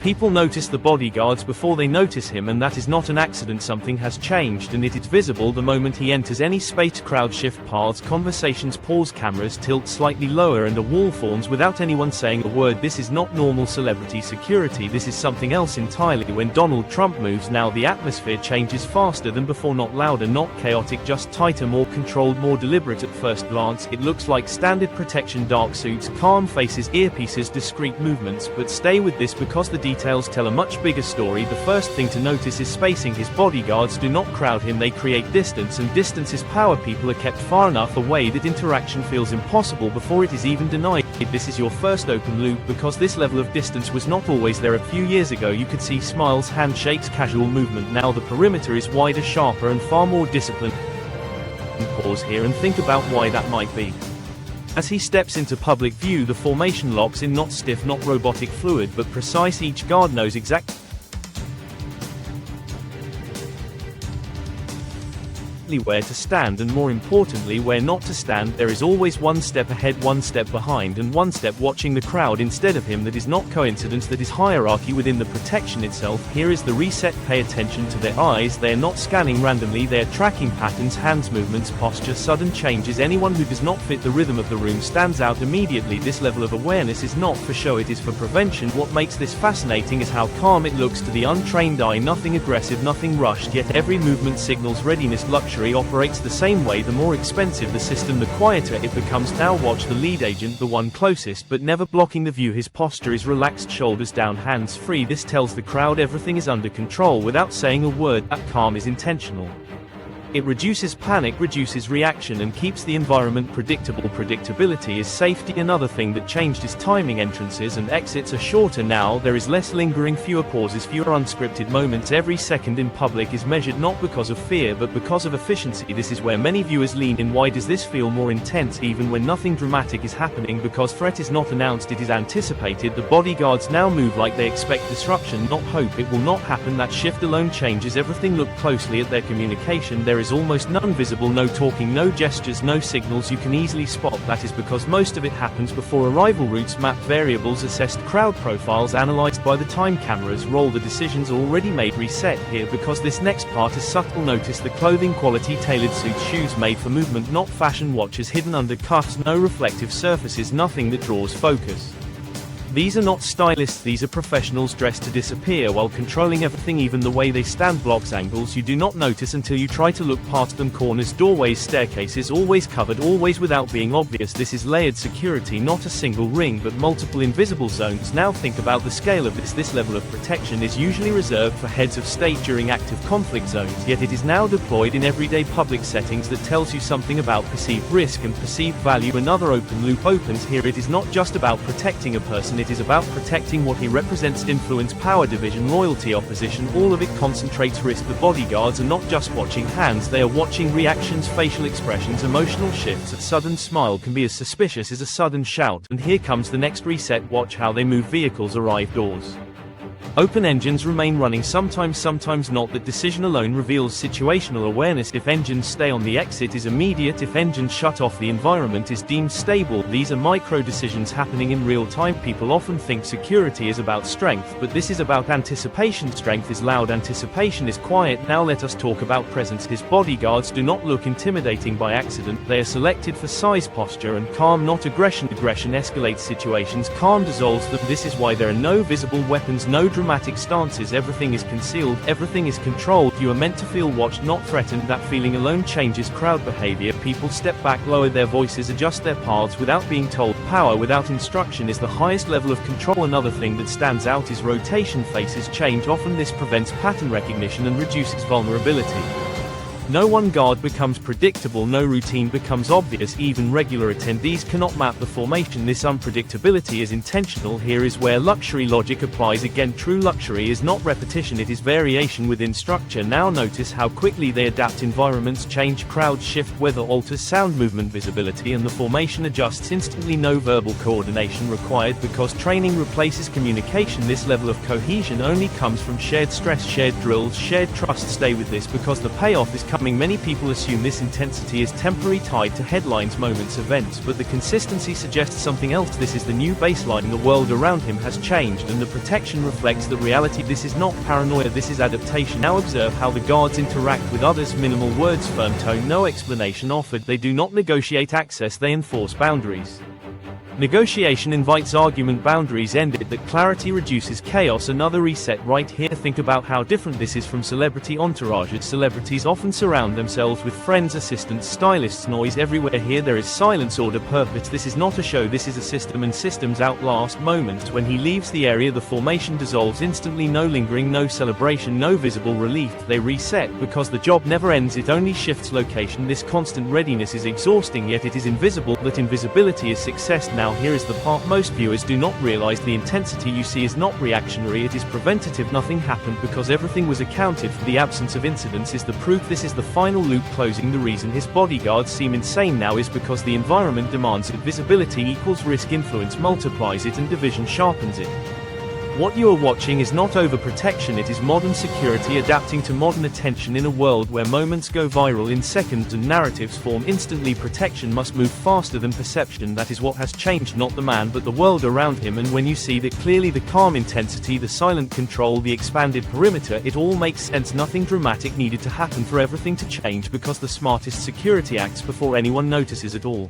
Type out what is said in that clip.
People notice the bodyguards before they notice him, and that is not an accident. Something has changed, and it is visible the moment he enters any space. Crowd shift paths, conversations pause, cameras tilt slightly lower, and a wall forms without anyone saying a word. This is not normal celebrity security, this is something else entirely. When Donald Trump moves now, the atmosphere changes faster than before, not louder, not chaotic, just tighter, more controlled, more deliberate. At first glance, it looks like standard protection, dark suits, calm faces, earpieces, discreet movements, but stay with this because the details tell a much bigger story. The first thing to notice is spacing. His bodyguards do not crowd him, they create distance, and distance is power. People are kept far enough away that interaction feels impossible before it is even denied. This is your first open loop because this level of distance was not always there. A few years ago you could see smiles, handshakes, casual movement. Now the perimeter is wider, sharper, and far more disciplined. Pause here and think about why that might be. As he steps into public view, the formation locks in, not stiff, not robotic, fluid, but precise. Each guard knows exactly where to stand, and more importantly where not to stand. There is always one step ahead, one step behind, and one step watching the crowd instead of him. That is not coincidence, that is hierarchy within the protection itself. Here is the reset. Pay attention to their eyes. They are not scanning randomly, they are tracking patterns, hands movements, posture, sudden changes. Anyone who does not fit the rhythm of the room stands out immediately. This level of awareness is not for show, it is for prevention. What makes this fascinating is how calm it looks to the untrained eye. Nothing aggressive, nothing rushed, yet every movement signals readiness. Luxury operates the same way. The more expensive the system, the quieter it becomes. Now watch the lead agent, the one closest but never blocking the view. His posture is relaxed, shoulders down, hands free. This tells the crowd everything is under control without saying a word. That calm is intentional. It reduces panic, reduces reaction, and keeps the environment predictable. Predictability is safety. Another thing that changed is timing. Entrances and exits are shorter now. There is less lingering, fewer pauses, fewer unscripted moments. Every second in public is measured, not because of fear but because of efficiency. This is where many viewers lean in. Why does this feel more intense even when nothing dramatic is happening? Because threat is not announced, it is anticipated. The bodyguards now move like they expect disruption, not hope. It will not happen. That shift alone changes everything. Look closely at their communication. There is almost none visible, no talking, no gestures, no signals you can easily spot. That is because most of it happens before arrival. Routes mapped, variables assessed, crowd profiles analyzed by the time cameras roll. The decisions already made. Reset here because this next part is subtle. Notice the clothing quality, tailored suits, shoes made for movement, not fashion, watches hidden under cuffs, no reflective surfaces, nothing that draws focus. These are not stylists, these are professionals dressed to disappear while controlling everything, even the way they stand. Blocks, angles you do not notice until you try to look past them. Corners, doorways, staircases, always covered, always without being obvious. This is layered security, not a single ring but multiple invisible zones. Now think about the scale of this. This level of protection is usually reserved for heads of state during active conflict zones, yet it is now deployed in everyday public settings. That tells you something about perceived risk and perceived value. Another open loop opens here. It is not just about protecting a person, it is about protecting what he represents. Influence, power, division, loyalty, opposition, all of it concentrates risk. The bodyguards are not just watching hands, they are watching reactions, facial expressions, emotional shifts. A sudden smile can be as suspicious as a sudden shout. And here comes the next reset. Watch how they move. Vehicles arrive, doors open, engines remain running, sometimes not. That decision alone reveals situational awareness. If engines stay on, the exit is immediate. If engines shut off, the environment is deemed stable. These are micro decisions happening in real time. People often think security is about strength, but this is about anticipation. Strength is loud, anticipation is quiet. Now let us talk about presence. His bodyguards do not look intimidating by accident, they are selected for size, posture, and calm, not aggression. Aggression escalates situations, calm dissolves them. This is why there are no visible weapons, no dramatic stances. Everything is concealed, everything is controlled. You are meant to feel watched, not threatened. That feeling alone changes crowd behavior. People step back, lower their voices, adjust their paths without being told. Power without instruction is the highest level of control. Another thing that stands out is rotation. Faces change often. This prevents pattern recognition and reduces vulnerability. No one guard becomes predictable, no routine becomes obvious. Even regular attendees cannot map the formation. This unpredictability is intentional. Here is where luxury logic applies again. True luxury is not repetition, it is variation within structure. Now notice how quickly they adapt. Environments change, crowds shift, weather alters, sound, movement, visibility, and the formation adjusts instantly. No verbal coordination required because training replaces communication. This level of cohesion only comes from shared stress, shared drills, shared trust. Stay with this because the payoff is coming coming. Many people assume this intensity is temporary, tied to headlines, moments, events, but the consistency suggests something else. This is the new baseline. The world around him has changed, and the protection reflects the reality. This is not paranoia, this is adaptation. Now observe how the guards interact with others. Minimal words, firm tone, no explanation offered. They do not negotiate access, they enforce boundaries. Negotiation invites argument, boundaries ended, that clarity reduces chaos. Another reset right here. Think about how different this is from celebrity entourages. Celebrities often surround themselves with friends, assistants, stylists, noise everywhere. Here there is silence, order, purpose. This is not a show, this is a system, and systems outlast moments. When he leaves the area, the formation dissolves instantly. No lingering, no celebration, no visible relief. They reset because the job never ends, it only shifts location. This constant readiness is exhausting, yet it is invisible. That invisibility is success. Now here is the part most viewers do not realize. The intensity you see is not reactionary, it is preventative. Nothing happened because everything was accounted for. The absence of incidents is the proof. This is the final loop closing. The reason his bodyguards seem insane now is because the environment demands it. Visibility equals risk, influence multiplies it, and division sharpens it. What you are watching is not overprotection, it is modern security adapting to modern attention. In a world where moments go viral in seconds and narratives form instantly, protection must move faster than perception. That is what has changed, not the man but the world around him. And when you see that clearly, the calm intensity, the silent control, the expanded perimeter, it all makes sense. Nothing dramatic needed to happen for everything to change, because the smartest security acts before anyone notices at all.